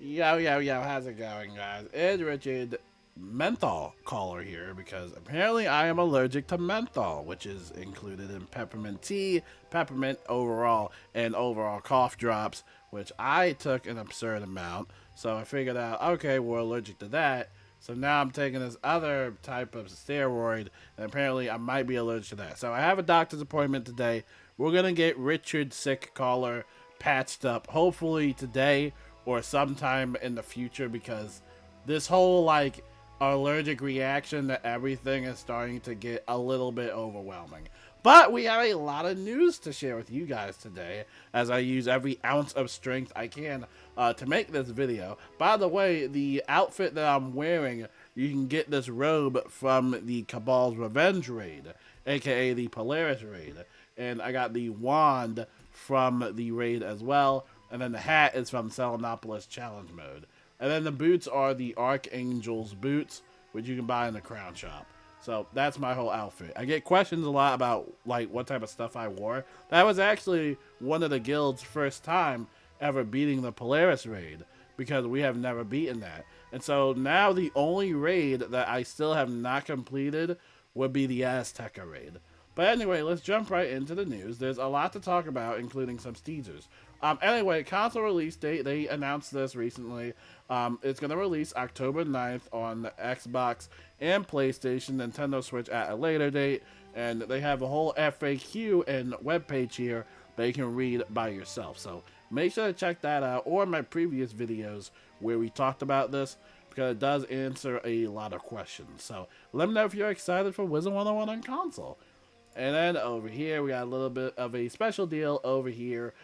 Yo, how's it going, guys? It's Richard Menthol Caller here because apparently I am allergic to menthol, which is included in peppermint tea, peppermint overall, and overall cough drops, which I took an absurd amount. So I figured out, okay, we're allergic to that. So now I'm taking this other type of steroid, and apparently I might be allergic to that. So I have a doctor's appointment today. We're going to get Richard Sick Caller patched up, hopefully today or sometime in the future, because this whole like allergic reaction to everything is starting to get a little bit overwhelming. But we have a lot of news to share with you guys today as I use every ounce of strength I can to make this video. By the way, the outfit that I'm wearing, you can get this robe from the Cabal's Revenge raid, aka the Polaris raid. And I got the wand from the raid as well. And then the hat is from Selenopolis Challenge Mode. And then the boots are the Archangel's boots, which you can buy in the Crown Shop. So that's my whole outfit. I get questions a lot about like what type of stuff I wore. That was actually one of the guild's first time ever beating the Polaris raid, because we have never beaten that. And so now the only raid that I still have not completed would be the Azteca raid. But anyway, let's jump right into the news. There's a lot to talk about, including some teasers. Anyway, console release date, they announced this recently. It's going to release October 9th on Xbox and PlayStation, Nintendo Switch at a later date. And they have a whole FAQ and webpage here that you can read by yourself. So make sure to check that out, or my previous videos where we talked about this, because it does answer a lot of questions. So let me know if you're excited for Wizard101 on console. And then over here, we got a little bit of a special deal over here.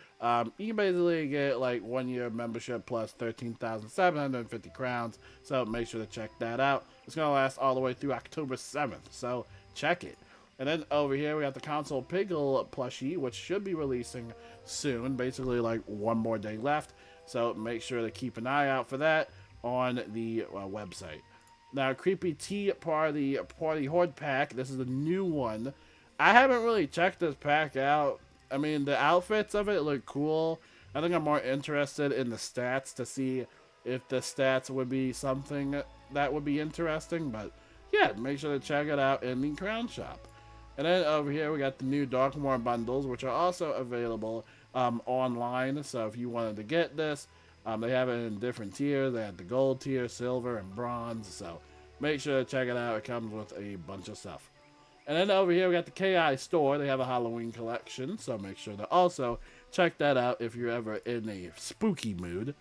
You can basically get like 1 year membership plus 13,750 crowns. So make sure to check that out. It's going to last all the way through October 7th. So check it. And then over here, we got the Console Piggle plushie, which should be releasing soon. Basically like one more day left. So make sure to keep an eye out for that on the website. Now, Creepy Tea Party Horde Pack. This is the new one. I haven't really checked this pack out. I mean, the outfits of it look cool. I think I'm more interested in the stats to see if the stats would be something that would be interesting. But yeah, make sure to check it out in the Crown Shop. And then over here, we got the new Darkmoor bundles, which are also available online. So if you wanted to get this, they have it in different tiers. They have the gold tier, silver, and bronze. So make sure to check it out. It comes with a bunch of stuff. And then over here, we got the KI store. They have a Halloween collection, so make sure to also check that out if you're ever in a spooky mood.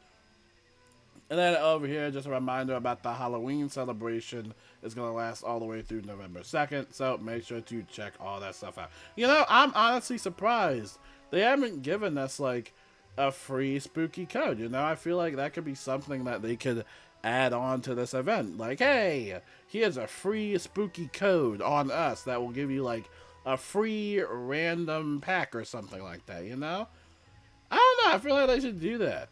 And then over here, just a reminder about the Halloween celebration. It's going to last all the way through November 2nd, so make sure to check all that stuff out. You know, I'm honestly surprised they haven't given us, like, a free spooky code. You know, I feel like that could be something that they could add on to this event. Like, hey, here's a free spooky code on us that will give you like a free random pack or something like that, you know? I don't know, I feel like they should do that.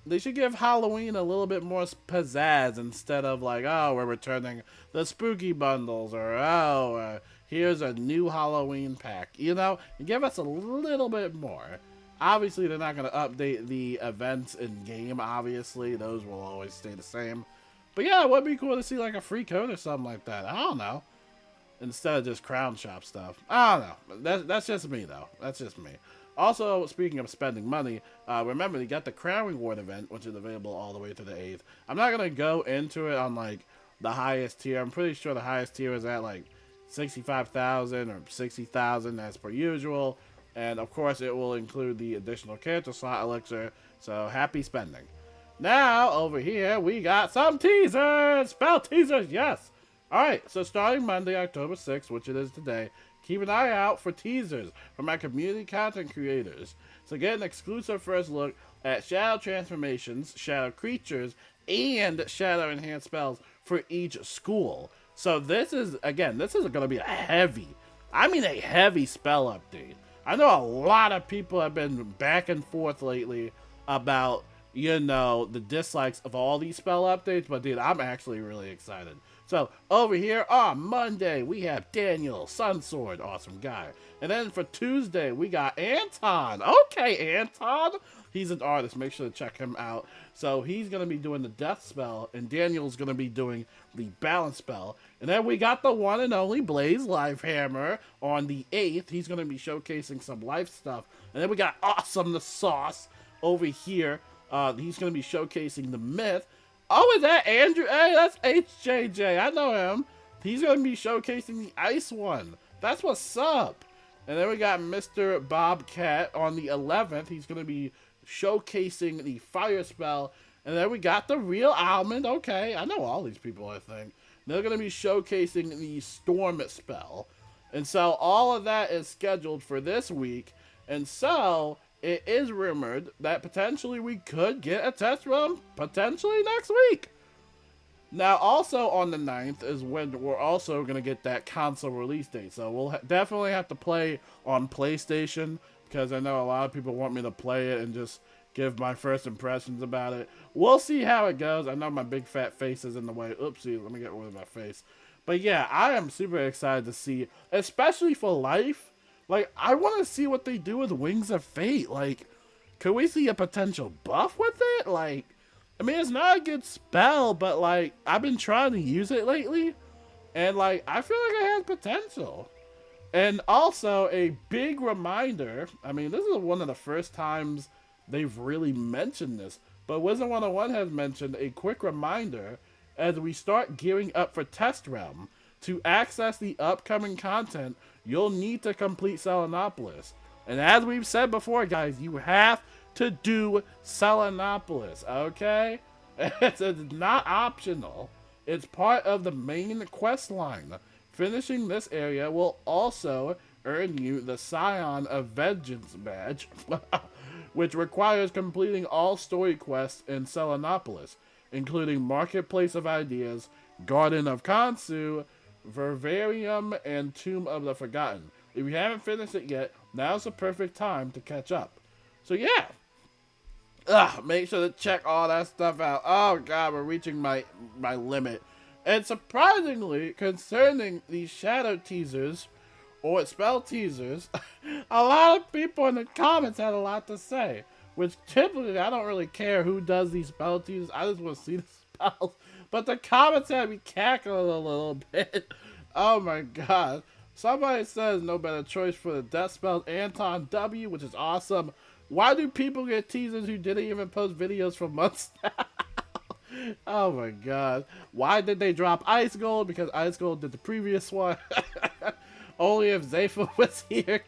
They should give Halloween a little bit more pizzazz instead of like, oh, we're returning the spooky bundles, or oh, here's a new Halloween pack, you know? Give us a little bit more. Obviously, they're not going to update the events in-game, obviously. Those will always stay the same. But yeah, it would be cool to see like a free code or something like that. I don't know. Instead of just Crown Shop stuff. I don't know. That's just me, though. That's just me. Also, speaking of spending money, remember, you got the Crown Reward event, which is available all the way to the 8th. I'm not going to go into it on like the highest tier. I'm pretty sure the highest tier is at like 65,000 or 60,000 as per usual. And of course, it will include the additional character slot elixir. So happy spending. Now, over here, we got some teasers. Spell teasers, yes. Alright, so starting Monday, October 6th, which it is today, keep an eye out for teasers from my community content creators. So get an exclusive first look at shadow transformations, shadow creatures, and shadow enhanced spells for each school. So this is, again, this is going to be a heavy spell update. I know a lot of people have been back and forth lately about, you know, the dislikes of all these spell updates, but dude, I'm actually really excited. So over here on Monday, we have Daniel, Sunsword, awesome guy. And then for Tuesday, we got Anton. Okay, Anton, He's an artist. Make sure to check him out. So he's going to be doing the death spell, and Daniel's going to be doing the balance spell. And then we got the one and only Blaze Lifehammer on the 8th. He's going to be showcasing some life stuff. And then we got Awesome the Sauce over here. He's going to be showcasing the myth. Oh, is that Andrew? Hey, that's HJJ. I know him. He's going to be showcasing the ice one. That's what's up. And then we got Mr. Bobcat on the 11th. He's going to be showcasing the fire spell. And then we got the real Almond. Okay, I know all these people, I think. They're going to be showcasing the storm spell. And so all of that is scheduled for this week. And so it is rumored that potentially we could get a test run potentially next week. Now, also on the 9th is when we're also going to get that console release date. So we'll definitely have to play on PlayStation, because I know a lot of people want me to play it and just give my first impressions about it. We'll see how it goes. I know my big fat face is in the way. Oopsie, let me get rid of my face. But yeah, I am super excited to see, especially for life. Like, I want to see what they do with Wings of Fate. Like, could we see a potential buff with it? Like, I mean, it's not a good spell, but, like, I've been trying to use it lately, and, like, I feel like it has potential. And also, a big reminder, I mean, this is one of the first times they've really mentioned this, but Wizard101 has mentioned a quick reminder as we start gearing up for Test Realm. To access the upcoming content, you'll need to complete Selenopolis. And as we've said before, guys, you have to do Selenopolis, okay? It's not optional. It's part of the main quest line. Finishing this area will also earn you the Scion of Vengeance badge, which requires completing all story quests in Selenopolis, including Marketplace of Ideas, Garden of Kansu, Vivarium, and Tomb of the Forgotten. If you haven't finished it yet, now's the perfect time to catch up. So yeah, make sure to check all that stuff out. Oh god, we're reaching my limit. And surprisingly, concerning these shadow teasers, or spell teasers, a lot of people in the comments had a lot to say. Which typically, I don't really care who does these spell teasers. I just want to see the spells. But the comments had me cackling a little bit. Oh my god. Somebody says no better choice for the death spell, Anton W, which is awesome. Why do people get teasers who didn't even post videos for months now? Oh my god. Why did they drop Ice Gold? Because Ice Gold did the previous one. Only if Zephyr was here,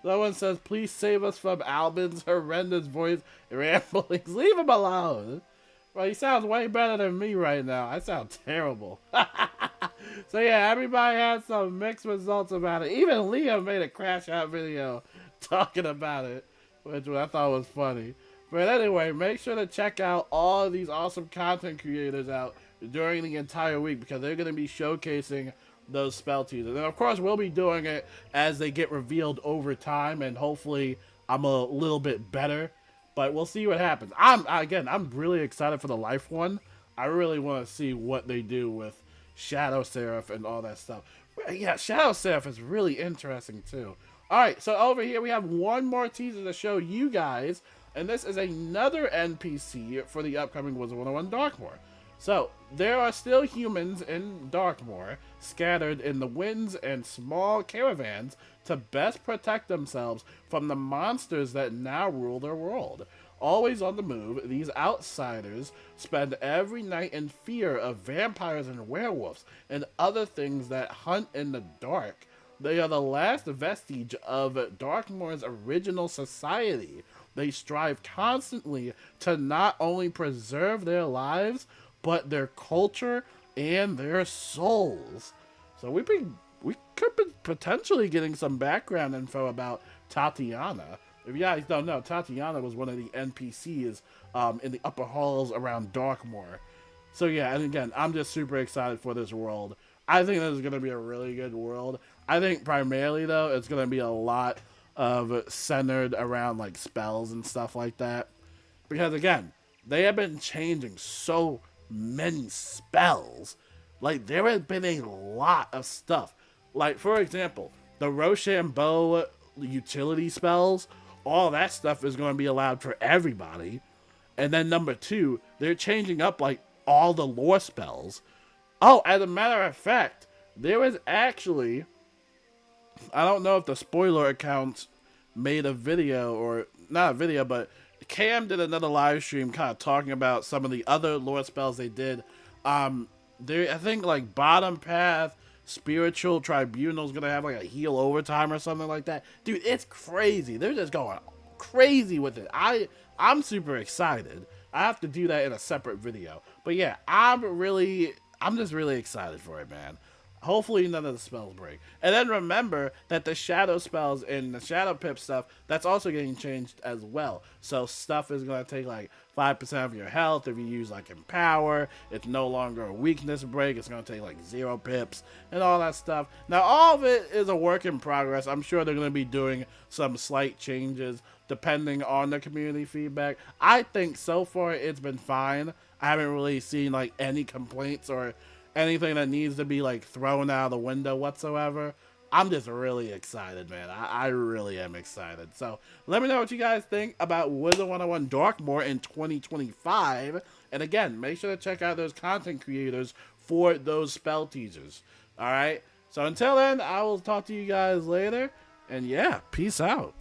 Someone says, please save us from Albin's horrendous voice ramblings. Leave him alone. Well, he sounds way better than me right now. I sound terrible. So yeah, everybody had some mixed results about it. Even Liam made a crash out video talking about it, which I thought was funny. But anyway, make sure to check out all of these awesome content creators out during the entire week, because they're going to be showcasing those spell teasers. And of course, we'll be doing it as they get revealed over time, and hopefully I'm a little bit better. But we'll see what happens. I'm really excited for the life one. I really want to see what they do with Shadow Seraph and all that stuff. Yeah, Shadow Seraph is really interesting too. Alright, so over here we have one more teaser to show you guys. And this is another NPC for the upcoming Wizard101 Darkmoor. So, there are still humans in Darkmoor, scattered in the winds and small caravans to best protect themselves from the monsters that now rule their world. Always on the move, these outsiders spend every night in fear of vampires and werewolves and other things that hunt in the dark. They are the last vestige of Darkmoor's original society. They strive constantly to not only preserve their lives, but their culture and their souls. So we could be potentially getting some background info about Tatiana. If you guys don't know, Tatiana was one of the NPCs in the upper halls around Darkmoor. So yeah, and again, I'm just super excited for this world. I think this is going to be a really good world. I think primarily, though, it's going to be a lot of centered around like spells and stuff like that. Because again, they have been changing so many spells. Like, there has been a lot of stuff. Like, for example, the Rochambeau utility spells all that stuff is going to be allowed for everybody. And then number two, they're changing up like all the lore spells. Oh, as a matter of fact, there was actually, I don't know if the spoiler accounts made a video, or not a video, but Cam did another live stream kind of talking about some of the other lore spells they did. There, I think like Bottom Path, Spiritual Tribunal's gonna have like a heal overtime or something like that. Dude, it's crazy. They're just going crazy with it. I'm super excited. I have to do that in a separate video. But yeah, I'm just really excited for it, man. Hopefully none of the spells break. And then remember that the shadow spells and the shadow pip stuff, that's also getting changed as well. So stuff is going to take like 5% of your health if you use like Empower. It's no longer a weakness break. It's going to take like 0 pips and all that stuff. Now all of it is a work in progress. I'm sure they're going to be doing some slight changes depending on the community feedback. I think so far it's been fine. I haven't really seen like any complaints or anything that needs to be like thrown out of the window whatsoever. I'm just really excited, man. I really am excited. So let me know what you guys think about Wizard101 Darkmoor in 2025. And again, make sure to check out those content creators for those spell teasers. All right. So until then, I will talk to you guys later. And yeah, peace out.